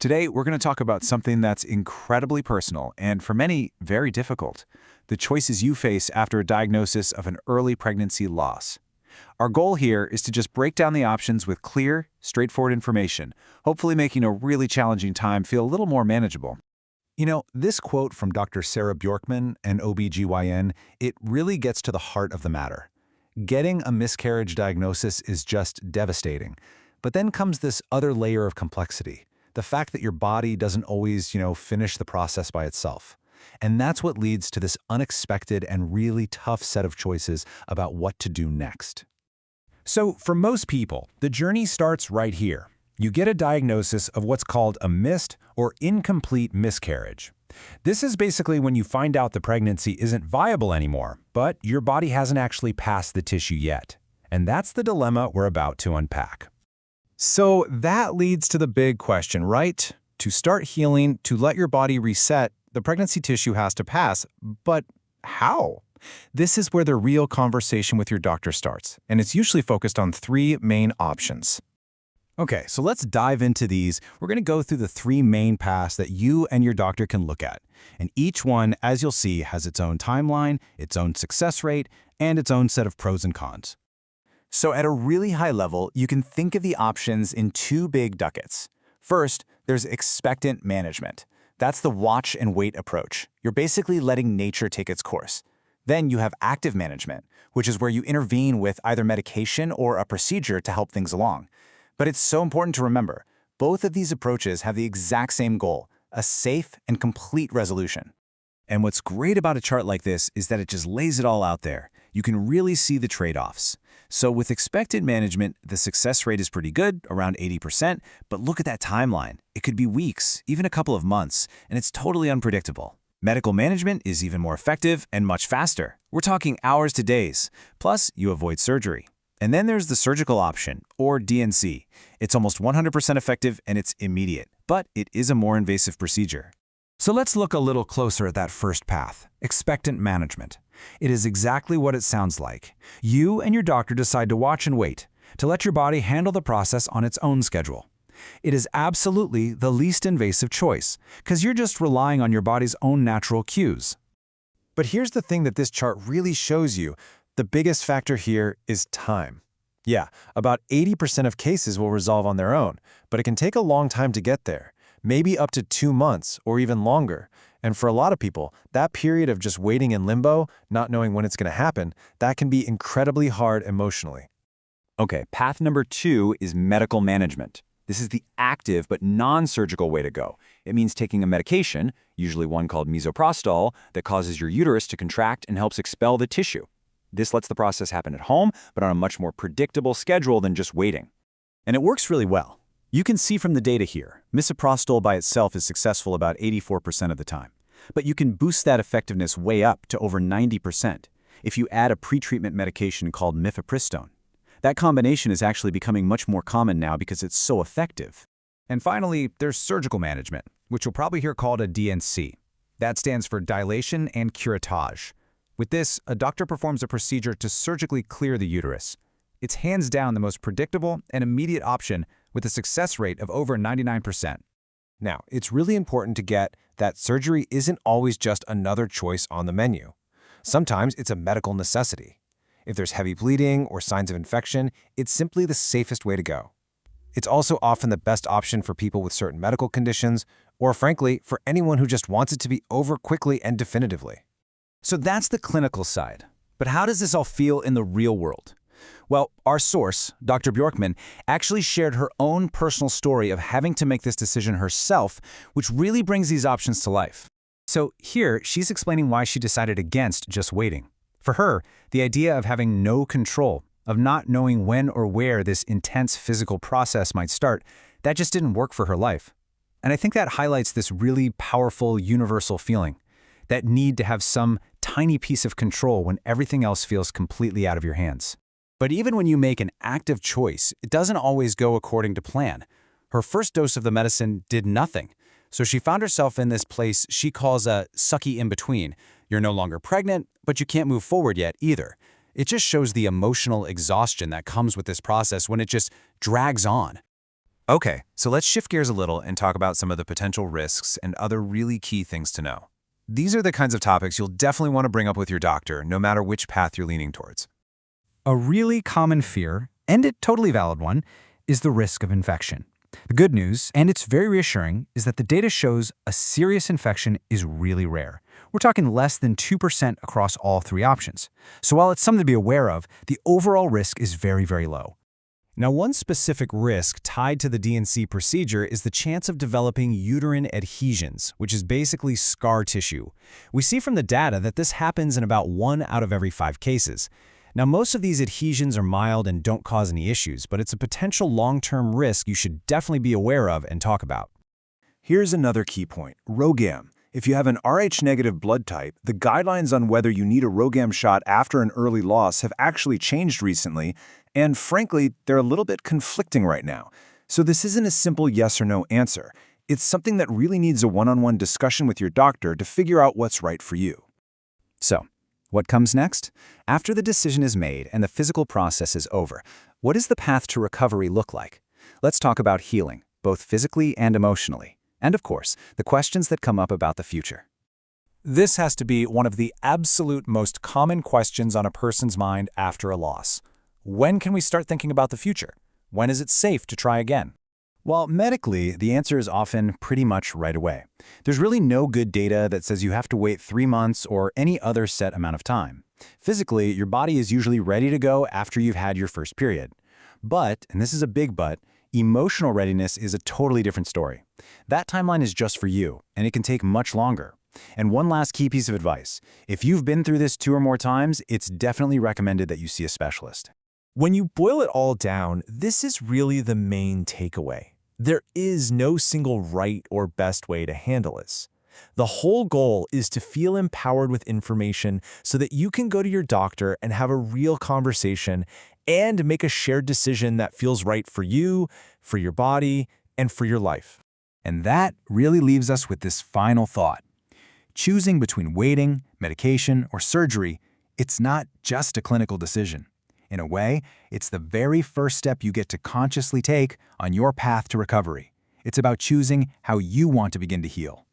Today, we're going to talk about something that's incredibly personal and, for many, very difficult: the choices you face after a diagnosis of an early pregnancy loss. Our goal here is to just break down the options with clear, straightforward information, hopefully making a really challenging time feel a little more manageable. This quote from Dr. Sarah Bjorkman, an OBGYN, it really gets to the heart of the matter. Getting a miscarriage diagnosis is just devastating. But then comes this other layer of complexity: the fact that your body doesn't always, finish the process by itself. And that's what leads to this unexpected and really tough set of choices about what to do next. So, for most people, the journey starts right here. You get a diagnosis of what's called a missed or incomplete miscarriage. This is basically when you find out the pregnancy isn't viable anymore, but your body hasn't actually passed the tissue yet. And that's the dilemma we're about to unpack. So that leads to the big question, right? To start healing, to let your body reset, the pregnancy tissue has to pass. But how? This is where the real conversation with your doctor starts, and it's usually focused on three main options. Okay, so let's dive into these. We're going to go through the three main paths that you and your doctor can look at. And each one, as you'll see, has its own timeline, its own success rate, and its own set of pros and cons. So at a really high level, you can think of the options in two big buckets. First, there's expectant management. That's the watch and wait approach. You're basically letting nature take its course. Then you have active management, which is where you intervene with either medication or a procedure to help things along. But it's so important to remember, both of these approaches have the exact same goal: a safe and complete resolution. And what's great about a chart like this is that it just lays it all out there. You can really see the trade-offs. So with expected management, the success rate is pretty good, around 80%, but look at that timeline. It could be weeks, even a couple of months, and it's totally unpredictable. Medical management is even more effective and much faster. We're talking hours to days. Plus, you avoid surgery. And then there's the surgical option, or DNC. It's almost 100% effective and it's immediate, but it is a more invasive procedure. So let's look a little closer at that first path: expectant management. It is exactly what it sounds like. You and your doctor decide to watch and wait, to let your body handle the process on its own schedule. It is absolutely the least invasive choice, because you're just relying on your body's own natural cues. But here's the thing that this chart really shows you. The biggest factor here is time. Yeah, about 80% of cases will resolve on their own, but it can take a long time to get there, maybe up to 2 months or even longer. And for a lot of people, that period of just waiting in limbo, not knowing when it's going to happen, that can be incredibly hard emotionally. Okay, path number 2 is medical management. This is the active but non-surgical way to go. It means taking a medication, usually one called misoprostol, that causes your uterus to contract and helps expel the tissue. This lets the process happen at home, but on a much more predictable schedule than just waiting. And it works really well. You can see from the data here, misoprostol by itself is successful about 84% of the time. But you can boost that effectiveness way up to over 90% if you add a pretreatment medication called mifepristone. That combination is actually becoming much more common now because it's so effective. And finally, there's surgical management, which you'll probably hear called a DNC. That stands for dilation and curettage. With this, a doctor performs a procedure to surgically clear the uterus. It's hands down the most predictable and immediate option, with a success rate of over 99%. Now, it's really important to get that surgery isn't always just another choice on the menu. Sometimes it's a medical necessity. If there's heavy bleeding or signs of infection, it's simply the safest way to go. It's also often the best option for people with certain medical conditions, or frankly, for anyone who just wants it to be over quickly and definitively. So that's the clinical side. But how does this all feel in the real world? Well, our source, Dr. Bjorkman, actually shared her own personal story of having to make this decision herself, which really brings these options to life. So here, she's explaining why she decided against just waiting. For her, the idea of having no control, of not knowing when or where this intense physical process might start, that just didn't work for her life. And I think that highlights this really powerful, universal feeling, that need to have some tiny piece of control when everything else feels completely out of your hands. But even when you make an active choice, it doesn't always go according to plan. Her first dose of the medicine did nothing. So she found herself in this place she calls a sucky in-between. You're no longer pregnant, but you can't move forward yet either. It just shows the emotional exhaustion that comes with this process when it just drags on. Okay, so let's shift gears a little and talk about some of the potential risks and other really key things to know. These are the kinds of topics you'll definitely want to bring up with your doctor, no matter which path you're leaning towards. A really common fear, and a totally valid one, is the risk of infection. The good news, and it's very reassuring, is that the data shows a serious infection is really rare. We're talking less than 2% across all three options. So while it's something to be aware of, the overall risk is very, very low. Now, one specific risk tied to the D&C procedure is the chance of developing uterine adhesions, which is basically scar tissue. We see from the data that this happens in about 1 out of every 5 cases. Now, most of these adhesions are mild and don't cause any issues, but it's a potential long-term risk you should definitely be aware of and talk about. Here's another key point, RhoGAM. If you have an Rh-negative blood type, the guidelines on whether you need a RhoGAM shot after an early loss have actually changed recently, and frankly, they're a little bit conflicting right now. So this isn't a simple yes or no answer. It's something that really needs a one-on-one discussion with your doctor to figure out what's right for you. So, what comes next? After the decision is made and the physical process is over, what does the path to recovery look like? Let's talk about healing, both physically and emotionally. And of course, the questions that come up about the future. This has to be one of the absolute most common questions on a person's mind after a loss. When can we start thinking about the future? When is it safe to try again? While medically, the answer is often pretty much right away. There's really no good data that says you have to wait 3 months or any other set amount of time. Physically, your body is usually ready to go after you've had your first period. But, and this is a big but, emotional readiness is a totally different story. That timeline is just for you, and it can take much longer. And one last key piece of advice. If you've been through this 2 or more times, it's definitely recommended that you see a specialist. When you boil it all down, this is really the main takeaway. There is no single right or best way to handle this. The whole goal is to feel empowered with information so that you can go to your doctor and have a real conversation and make a shared decision that feels right for you, for your body, and for your life. And that really leaves us with this final thought. Choosing between waiting, medication, or surgery, it's not just a clinical decision. In a way, it's the very first step you get to consciously take on your path to recovery. It's about choosing how you want to begin to heal.